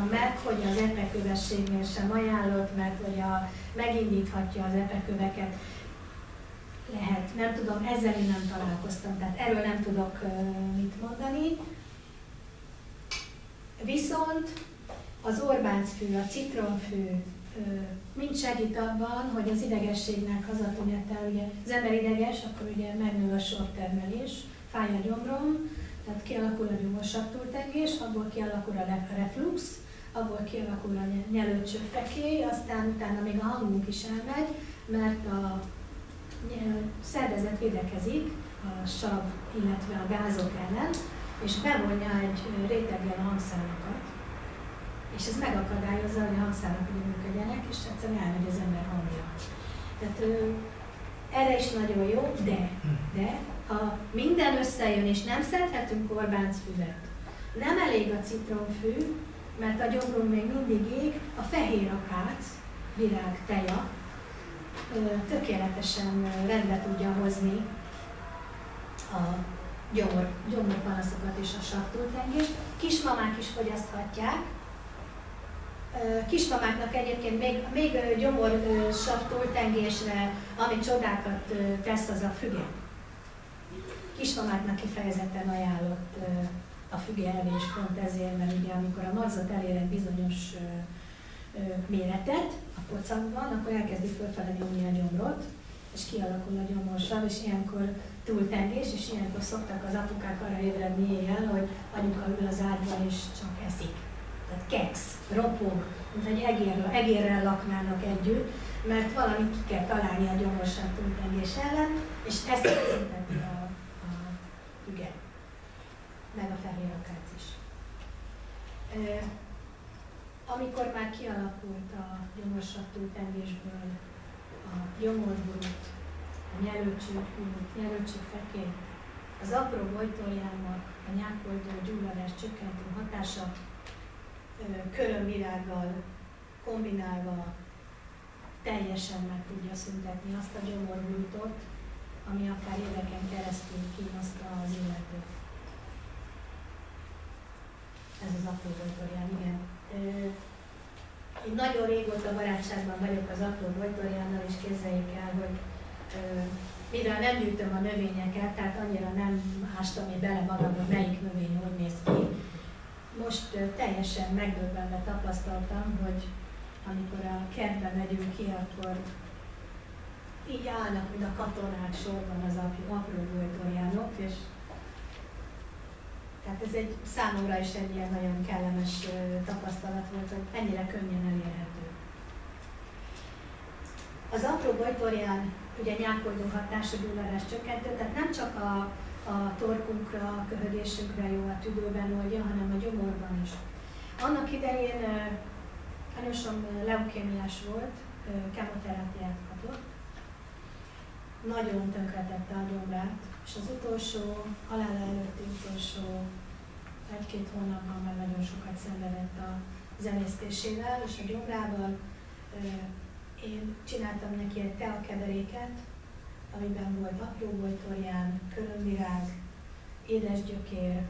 találtam meg, hogy az epekövességnél sem ajánlott, mert hogy megindíthatja az epeköveket. Lehet, nem tudom, ezzel én nem találkoztam, tehát erről nem tudok mit mondani. Viszont az orbáncfű, a citronfű mind segít abban, hogy az idegességnek az a tünete, ugye az ember ideges, akkor ugye megnő a sortermelés, fáj a gyomrom, tehát kialakul a gyomorsaktúltengés, abból kialakul a reflux, abból kialakul a nyelőcsőfekély, aztán utána még a hangunk is elmegy, mert a szervezet védekezik a sav, illetve a gázok ellen, és bevonja egy réteggel a hangszálakat, és ez megakadályozza, hogy a hangszálak működjenek, és egyszerűen elmegy az ember hangja. Tehát erre is nagyon jó, de ha minden összejön, és nem szedhetünk korbáncfüvet, nem elég a citronfű, mert a gyomrom még mindig ég, a fehér akác, virág, teja, tökéletesen rendbe tudja hozni a gyomorpanaszokat és a savtúltengést. Kismamák is fogyaszthatják. Kismamáknak egyébként még gyomor savtúltengésre, ami csodákat tesz, az a füge. Kismamáknak kifejezetten ajánlott a fügeevés pont ezért, mert ugye amikor a magzat elér egy bizonyos méretet a pocakban, akkor elkezdi fölfele nyomni a gyomrot, és kialakul a gyomorsav, és ilyenkor túltengés, és ilyenkor szoktak az apukák arra ébredni éjjel, hogy anyuka ül az ágyban és csak eszik. Tehát keksz, ropog, mint egy egérrel laknának együtt, mert valamit ki kell találni a gyomorsav túltengés ellen, és ezt készíteti a füge, meg a fehér akác is. Amikor már kialakult a gyomorsav túltengésből a gyomorgurut, a nyelőcsőfekély, az apró bojtorjának a nyákoldó gyulladás csökkentő hatása körömvirággal kombinálva teljesen meg tudja szüntetni azt a gyomorgurutot, ami akár éveken keresztül kínozta az illetőt. Ez az apró bojtorján, igen. Én nagyon régóta barátságban vagyok az apró bojtorjánnal, és képzeljék el, hogy mivel nem gyűjtöm a növényeket, tehát annyira nem ástam én bele magamba, melyik növény hogy néz ki. Most teljesen megdöbbenve tapasztaltam, hogy amikor a kertbe megyünk ki, akkor így állnak, mint a katonák sorban az apró bojtorjánok, és tehát ez számomra is egy ilyen nagyon kellemes tapasztalat volt, hogy ennyire könnyen elérhető. Az apró bojtorján ugye nyákoldó hatású gyulladás csökkentő, tehát nem csak a torkunkra, a köhögésünkre jó, a tüdőben oldja, hanem a gyomorban is. Annak idején anyósom leukémiás volt, kemoterápiát kapott, nagyon tönkretette a gyomrát, és az utolsó, halála előtti utolsó 1-2 hónapban már nagyon sokat szenvedett az emésztésével és a gyomrával. Én csináltam neki egy teakeveréket, amiben volt apró bojtorján, körömvirág, édesgyökér,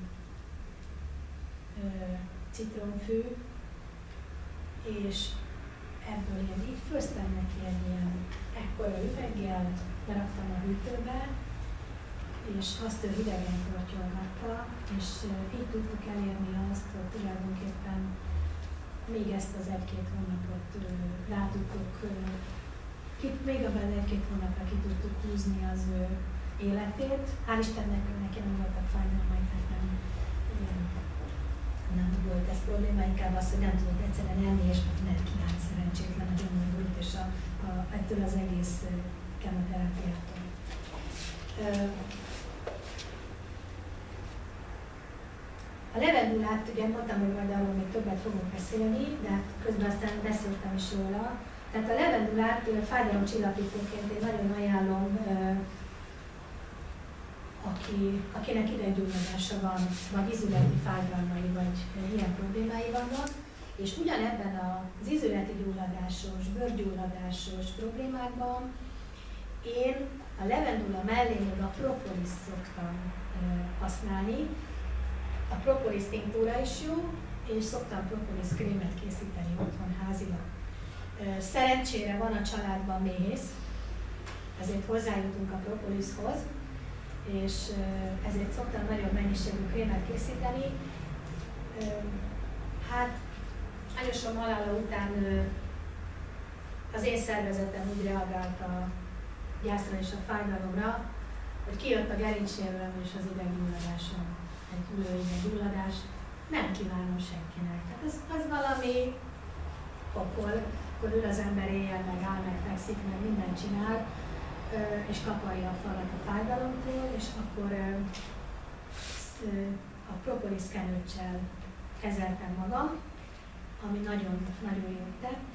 citronfű, és ebből én így főztem neki egy ilyen ekkora üveggel, beraktam a hűtőbe, és azt ő hidegen kortyolgatta, és így tudtuk elérni azt, hogy tulajdonképpen még ezt az 1-2 hónapot rá tudtuk, még abban 1-2 hónapra ki tudtuk húzni az ő életét. Hál' Istennek neki nem voltak fájdalmai, tehát nem volt ez probléma, inkább az, hogy nem tudott egyszerűen enni, és nem kívánt szerencsétlen a gyomorgurut, és ettől az egész kemoterápiától. A levendulát, ugye mondtam, hogy majd arról még többet fogok beszélni, de közben aztán beszéltem is róla. Tehát a levendulát fájdalomcsillapítóként én nagyon ajánlom, akinek ideggyulladása van, vagy izületi fájdalmai, vagy ilyen problémái vannak, és ugyanebben az izületi gyulladásos, bőrgyulladásos problémákban én a levendula mellé még a propolis szoktam használni. A propolis tinktúra is jó, és szoktam propolis krémet készíteni otthon házilag. Szerencsére van a családban méhész, ezért hozzájutunk a propolishoz, és ezért szoktam nagyobb mennyiségű krémet készíteni. Hát, anyósom halála után az én szervezetem úgy reagált a gyászra és a fájdalomra, hogy kijött a gerincsérülem és az ideggyulladásom, egy ülőideggyulladás. Nem kívánom senkinek. Tehát ez valami pokol, akkor ül az ember éjjel, meg áll, meg fekszik, meg mindent csinál, és kaparja a falat a fájdalomtól, és akkor a propolis kenőccsel kezeltem magam, ami nagyon jót tett,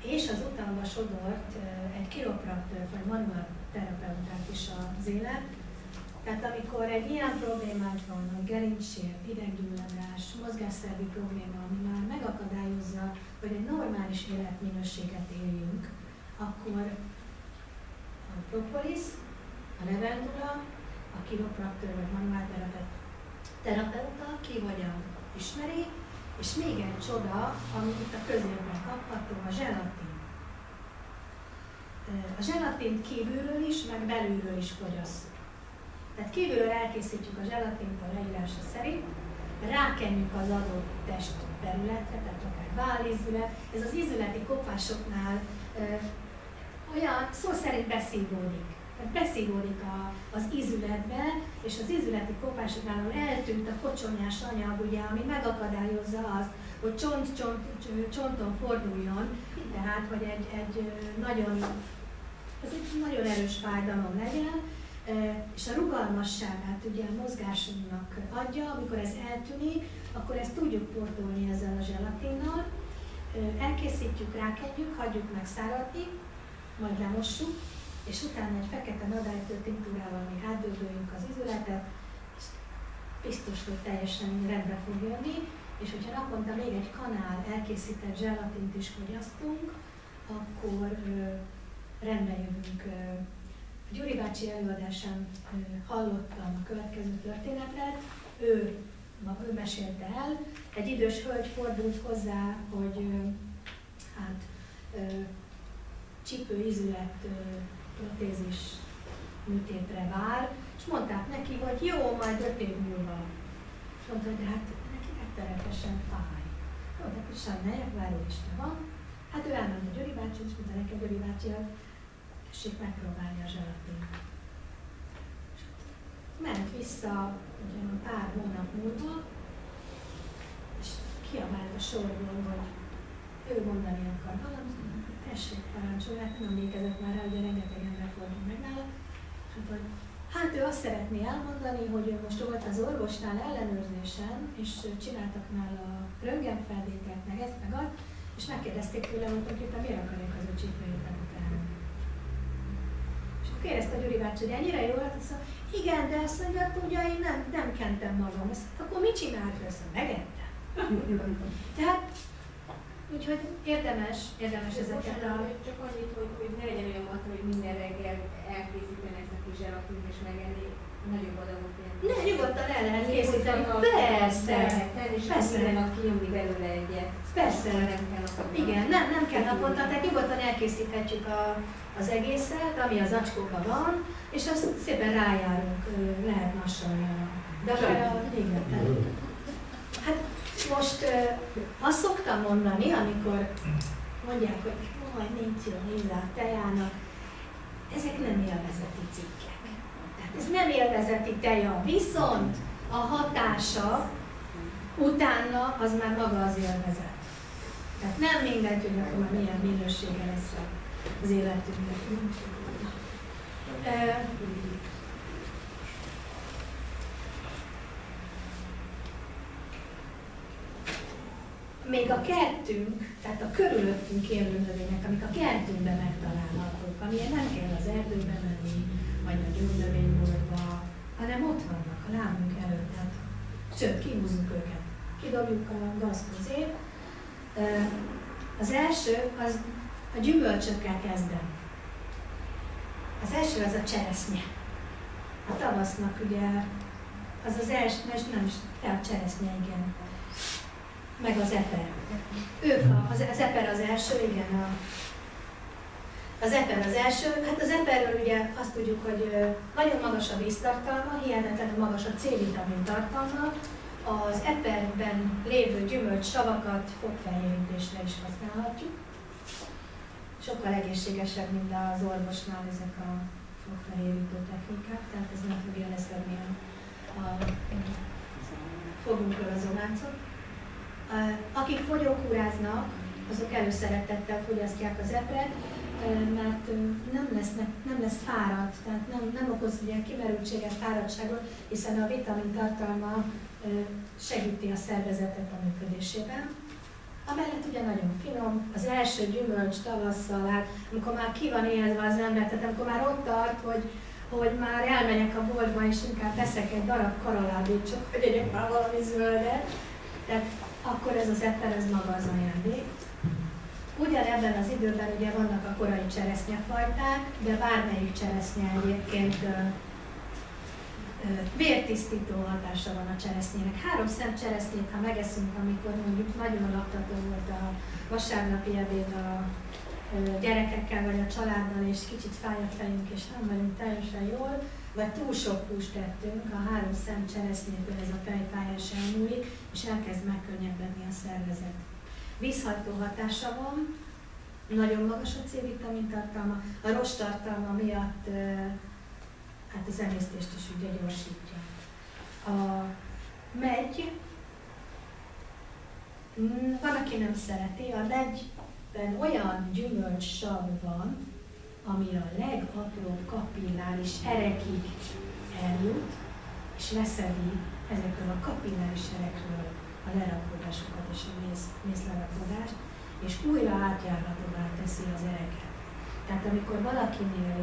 és az utamba sodort egy kiropraktor vagy manuál terapeutát is az élet. Tehát amikor egy ilyen problémát van, hogy gerincsér, ideggyulladás, mozgásszervi probléma, ami már megakadályozza, hogy egy normális életminőséget éljünk, akkor a propolis, a levendula, a kiropraktor vagy manuál terapeuta ki hogyan ismeri, és még egy csoda, ami itt a középben kapható, a zselatin. A zselatint kívülről is, meg belülről is fogyasszuk. Tehát kívülről elkészítjük a zselatint a leírása szerint, rákenjük az adott testterületre, tehát akár vállízület. Ez az ízületi kopásoknál olyan szó szerint beszívódik. Tehát beszívódik az ízületbe, és az ízületi kopásoknál eltűnt a kocsonyás anyag, ugye, ami megakadályozza azt, hogy csonton forduljon, tehát hogy egy nagyon erős fájdalom legyen, és a rugalmasságát ugye a mozgásunknak adja, amikor ez eltűnik, akkor ezt tudjuk pótolni ezzel a zselatinnal, elkészítjük, rákenjük, hagyjuk megszáradni, majd lemossuk, és utána egy fekete nadálytő tinktúrával még átdögöljük az izületet, és biztos, hogy teljesen rendbe fog jönni, és hogyha naponta még egy kanál elkészített zselatint is fogyasztunk, akkor rendbe jövünk. Gyuri bácsi előadásán hallottam a következő történetet, ő mesélte el, egy idős hölgy fordult hozzá, hogy csípőizület protézis műtétre vár, és mondták neki, hogy jó, majd 5 év múlva. És mondta, hogy de hát neki rettenetesen fáj. Mondták, hogy sajnálják, várólista van. Hát ő elment a Gyuri bácsi, és mondta neki a Gyuri bácsi, hogy tessék megpróbálni a zselatint. Ment vissza pár hónap múlva, és kiabált a sorból, hogy ő mondani akar valamit, tessék parancsolni, hát nem emlékezett már rá, ugye rengeteg ember fordult meg nála, és mondta, hogy hát ő azt szeretné elmondani, hogy ő most volt az orvosnál ellenőrzésen, és csináltak nála röntgenfelvételt, meg ezt, meg azt, és megkérdezték tőle, hogy tulajdonképpen miért akarják az ő csípőjét megutálni. És akkor kérdezte a Gyuri bácsi, hogy ennyire jó lett, azt mondja, igen, de azt mondja, ugye én nem kentem magam. Azt mondja, akkor mit csinált? Azt mondja, megettem. Tehát, úgyhogy érdemes ezeket a... Csak annyit, hogy ne legyen olyan motor, hogy minden reggel elkészíteni ezt a kis zselatint és megenni, nagyobb adagot jelent. Ne, nyugodtan el lehet készíteni. Persze! Persze! Minden nap kinyomni belőle egyet. Persze! Nem kell naponta. Igen, nem kell naponta, tehát nyugodtan elkészíthetjük az egészet, ami az acskóban van, és azt szépen rájárunk, lehet massolni. De akár igen. Hát most azt szoktam mondani, amikor mondják, hogy majd nincs jó íze a tejának, ezek nem élvezeti cikkek. Tehát ez nem élvezeti teja, viszont a hatása utána az már maga az élvezet. Tehát nem mindegy, hogy akkor már milyen minősége lesz az életünknek. Még a kertünk, tehát a körülöttünk élő növények, amik a kertünkben megtalálhatók, amilyen nem kell az erdőbe menni, vagy a gyógynövényboltba, hanem ott vannak a lábunk előtt. Tehát, sőt, kihúzzuk őket, kidobjuk a gaz közé. Az első, az a gyümölcsökkel kezdem. Az első az a cseresznye. A tavasznak ugye, az első, nem is, a cseresznye, igen. meg az eper. Az eper az első, igen. Az eper az első. Hát az eperről ugye azt tudjuk, hogy nagyon magas a víztartalma, hihetetlenül magas a C-vitamin tartalma. Az eperben lévő gyümölcssavakat fogfehérítésre is használhatjuk. Sokkal egészségesebb, mint az orvosnál ezek a fogfehérítő technikák, tehát ez nem fogja leszedni a fogunkról az ománcot. Akik fogyókúráznak, azok előszeretettel fogyasztják az epret, mert nem lesz fáradt, tehát nem okoz ugye kimerültséget, fáradtságot, hiszen a vitamin tartalma segíti a szervezetet a működésében. Amellett ugye nagyon finom, az első gyümölcs tavasszal, hát amikor már ki van éhezve az ember, tehát amikor már ott tart, hogy már elmegyek a boltba és inkább veszek egy darab karaládét, csak hogy egyek már valami zöldet, tehát akkor ez az eper, ez maga az ajándék. Ugyanebben az időben ugye vannak a korai cseresznyefajták, de bármelyik cseresznye egyébként vértisztító hatása van a cseresznyének. 3 szem cseresznyét, ha megeszünk, amikor mondjuk nagyon laktató volt a vasárnapi ebéd a gyerekekkel vagy a családdal, és kicsit fáj a fejünk, és nem vagyunk teljesen jól, vagy túl sok húst tettünk, a 3 szem cseresznyétől ez a fejfájás elmúlik, és elkezd megkönnyebbedni a szervezet. Vízhajtó hatása van, nagyon magas a C-vitamin tartalma, a rosttartalma miatt hát az emésztést is ugye gyorsítja. A megy, van, aki nem szereti, a megyben olyan gyümölcssav van, ami a legapróbb kapilláris erekig eljut, és leszedi ezekről a kapilláris erekről a lerakódásokat és a mészlerakódást, és újra átjárhatóvá teszi az ereket. Tehát amikor valakinél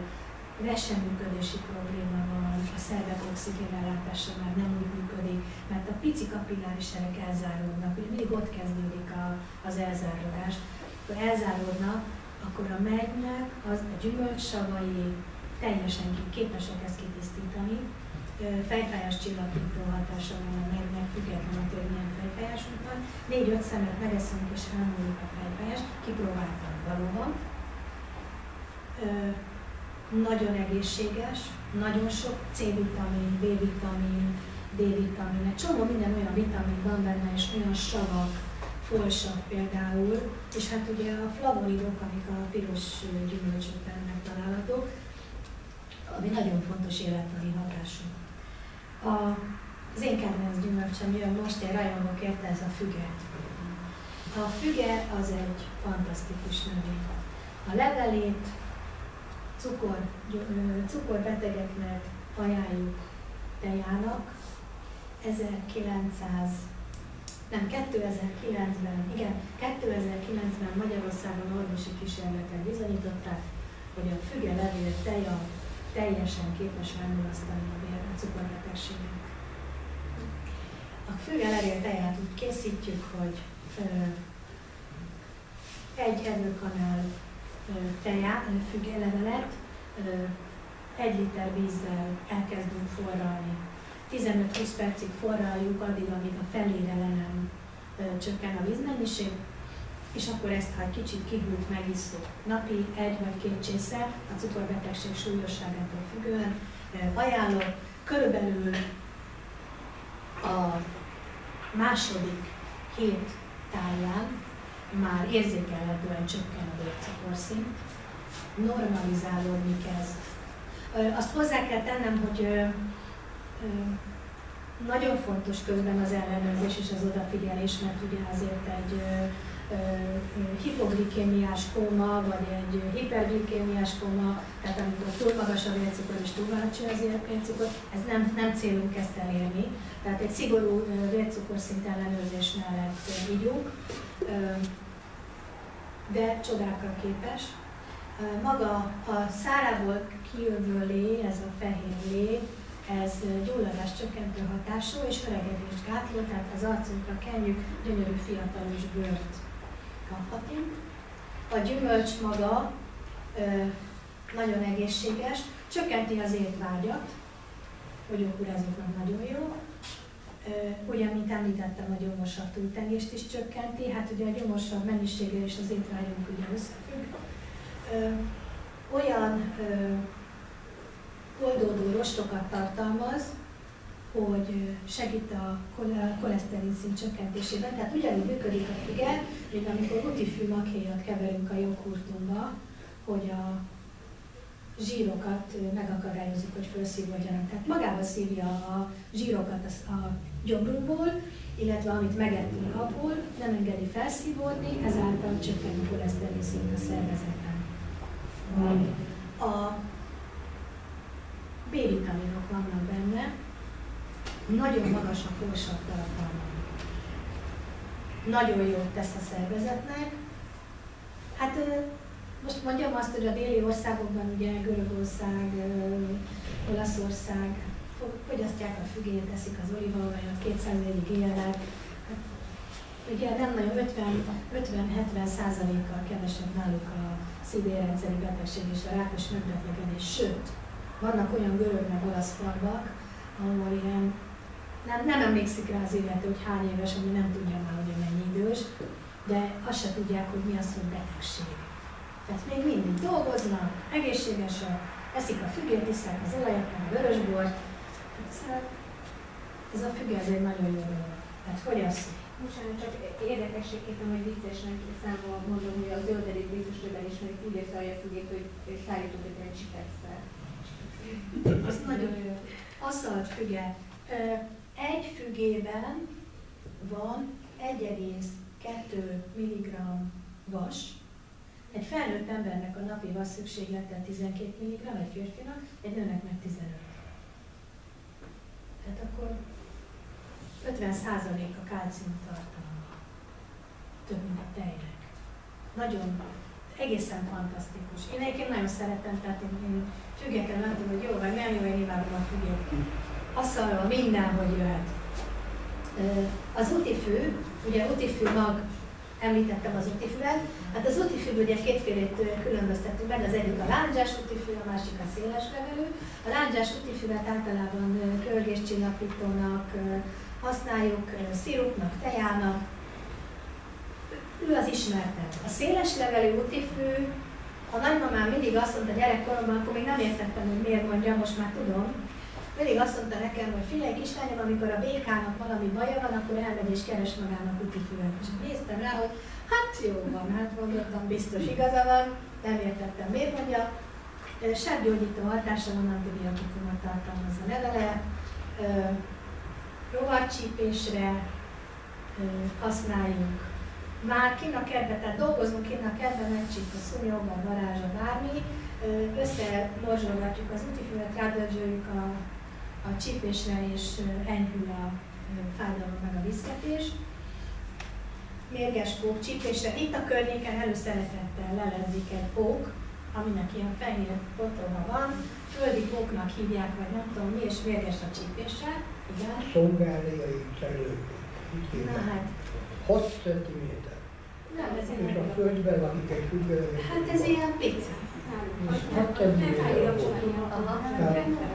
veseműködési probléma van, a szervek oxigénellátása már nem úgy működik, mert a pici kapilláris erek elzáródnak, ugye mindig ott kezdődik az elzáródás. Ha elzáródnak, akkor a megynek a gyümölcssavai teljesen képesek ezt kitisztítani. Fejfájás csillapító hatása van a megynek, függetlenül attól, hogy milyen fejfájásunk van. 4-5 szemet megeszünk és elmúlik a fejfájás, kipróbáltam valóban. Nagyon egészséges, nagyon sok C-vitamin, B-vitamin, D-vitamin, egy csomó minden olyan vitamin van benne, és olyan savak, folsav például, és hát ugye a flavonoidok, amik a piros gyümölcsökben megtalálhatók, ami nagyon fontos élettani hatású. Az én kedvenc gyümölcsöm jön most, én rajongok érte, ez a füge. A füge az egy fantasztikus növény. A levelét cukorbetegeknek ajánljuk tejának. 2009-ben Magyarországon orvosi kísérletek bizonyították, hogy a fügelevél teja teljesen képes elmulasztani a cukorbetegséget. A fügelevél teját úgy készítjük, hogy 1 evőkanál fügelevelet 1 liter vízzel elkezdünk forralni. 15-20 percig forraljuk addig, amíg a felére le nem csökken a vízmennyiség, és akkor ezt, ha egy kicsit kihűlt, megisszuk. Napi 1 vagy 2 csésze, a cukorbetegség súlyosságától függően ajánlom. Körülbelül a második hét táján már érzékelhetően csökken a vércukorszint, normalizálódni kezd. Azt hozzá kell tennem, hogy nagyon fontos közben az ellenőrzés és az odafigyelés, mert ugye azért egy hipoglikémiás kóma, vagy egy hiperglikémiás kóma, tehát amikor túl magas a vércukor és túl alacsony az vércukor, ez nem célunk ezt elérni. Tehát egy szigorú vércukorszint ellenőrzés mellett vigyunk, de csodákra képes. Maga a szárából kijövő lé, ez a fehér lé, ez gyulladás csökkentő hatású és öregedést gátló, tehát az arcunkra kenjük, gyönyörű fiatalos bőrt kaphatunk. A gyümölcs maga nagyon egészséges, csökkenti az étvágyat, fogyókúrázóknak nagyon jó, Ugye, mint említettem, a gyomorsav túltengést is csökkenti, hát ugye a gyomorsav mennyisége és az étvágyunk ugye összefügg. Olyan oldódó rostokat tartalmaz, hogy segít a koleszterin szint csökkentésében. Tehát ugyanúgy működik a füge, mint amikor utifű maghéjat keverünk a joghurtunkba, hogy a zsírokat megakadályozzuk, hogy felszívódjanak. Tehát magába szívja a zsírokat a gyomrunkból, illetve amit megettünk abból, nem engedi felszívódni, ezáltal csökken a koleszterin szint a szervezetben. A B-vitaminok vannak benne, nagyon magas a folsav tartalma. Nagyon jót tesz a szervezetnek. Hát most mondjam azt, hogy a déli országokban, ugye Görögország, Olaszország fogyasztják a fügét, teszik az olívaolajat, 200-ig éjjel. Ugye nem nagyon 50-70%-kal kevesebb náluk a szívérendszeri betegség és a rákos megbetegedés, sőt, vannak olyan görög meg olasz falvak, ahol ilyen, nem emlékszik rá az illető, hogy hány éves, ami nem tudja már, hogy mennyi idős, de azt se tudják, hogy mi az, hogy betegség. Tehát még mindig dolgoznak, egészségesek, eszik a fügét, iszák az olajat, meg a vörösbort. Ez a füge, ez egy nagyon jó dolog. Tehát fogyasszuk. Bocsánat, csak érdekességképpen, hogy viccesnek számomra mondom, hogy a zöldelit biztos többen ismerik, úgy érsz a fügét, hogy szállított egy csipexszel. Az nagyon jó. Aszalt füge. Egy fügében van 1,2 mg vas. Egy felnőtt embernek a napi vas szükséglete 12 mg, egy férfinak, egy nőnek meg 15. Tehát akkor 50% a kálcium tartalma. Több, mint a tejnek. Nagyon, egészen fantasztikus. Én egyébként nagyon szeretem, tehát én független látom, hogy jó vagy nem jó, én imádom a fügét. Asszalról mindenhogy jöhet. Az utifű, ugye utifű mag, említettem az utifüvet, hát az utifűből ugye kétfélét különböztetünk meg, az egyik a lándzsás utifű, a másik a széles levelű. A lándzsás utifüvet általában kölgéscsillapítónak használjuk, szirupnak, tejának. Ő az ismertebb. A széles levelű utifű, a nagymamám mindig azt mondta gyerekkoromban, akkor még nem értettem, hogy miért mondja, most már tudom. Mindig azt mondta nekem, hogy figyelj kislányom, amikor a békának valami baja van, akkor elmegy és keres magának utifüvet. És néztem rá, hogy hát jó van, hát mondottam, biztos igaza van, nem értettem, miért mondja. Sebgyógyító hatása van, antibiotikumot tartalmaz a levele, rovarcsípésre használjuk. Már kinn a kertben, tehát dolgozunk kinn a kertben, megcsíp a szúnyog, a varázsa, bármi, összemorzsolgatjuk az utifüvet, rádörzsöljük a csípésre, és enyhül a fájdalom meg a viszketés. Mérges pók csípésre. Itt a környéken előszeretettel leledzik egy pók, aminek ilyen fehér potoha van. Földi póknak hívják, vagy nem tudom mi, és mérges a csípésre. Igen. Szongáliai cserők. Na hát. 6 cm. Nem, ez és a földben lakik egy függően. Hát ez ilyen pici.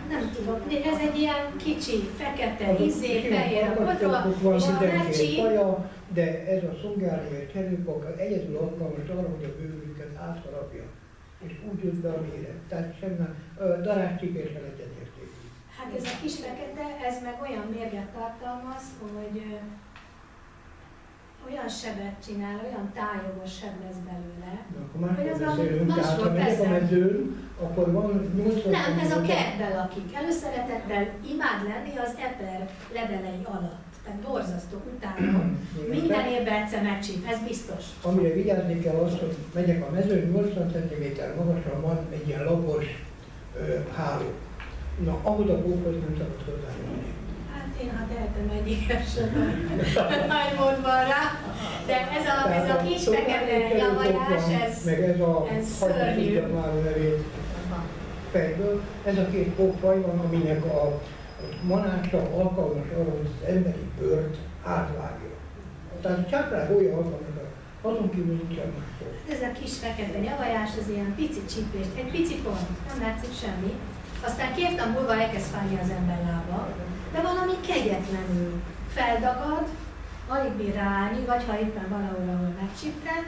Nem tudom, ez egy ilyen kicsi, fekete, izzé, fehér a botva, és ha lecsíp... De ez a szongáliai cserőpok egyedül alkalmas arra, hogy a bőrünket átharapja. És úgy jött be a méret. Tehát semmi darázscsípésre egyetérték. Hát ez a kis fekete, ez meg olyan mérget tartalmaz, hogy olyan sebet csinál, olyan tájogos seb lesz belőle. De akkor másról beszélünk, tehát ha megyek a mezőn, akkor van 80... Nem, ez a kertben lakik. Előszeretettel imád lenni az eper levelei alatt. Tehát borzasztó, utálom. Minden évben egyszer megcsíp, ez biztos. Amire vigyázni kell az, hogy megyek a mezőn, 80 cm magasan van egy ilyen lapos háló. Na, ahhoz a pókhoz nem szabad hozzányúlni. Én hát eltem egy ilyesben, nagy módban rá, de ez a kis fekete javajás, ez szörnyű. Ez a két pókfaj van, aminek a manása alkalmas arra, hogy az emberi bőrt átvágja. Tehát a csáprág olyan alkalmas, azon kívül nincsen más. Ez a kis fekete javajás, ez ilyen pici csípést, egy pici pont, nem látszik semmi. Aztán 2 nap múlva elkezd fájni az ember lába, de valami kegyetlenül. feldagad, alig bír ráállni, vagy ha éppen valahol, ahol megcsipkel,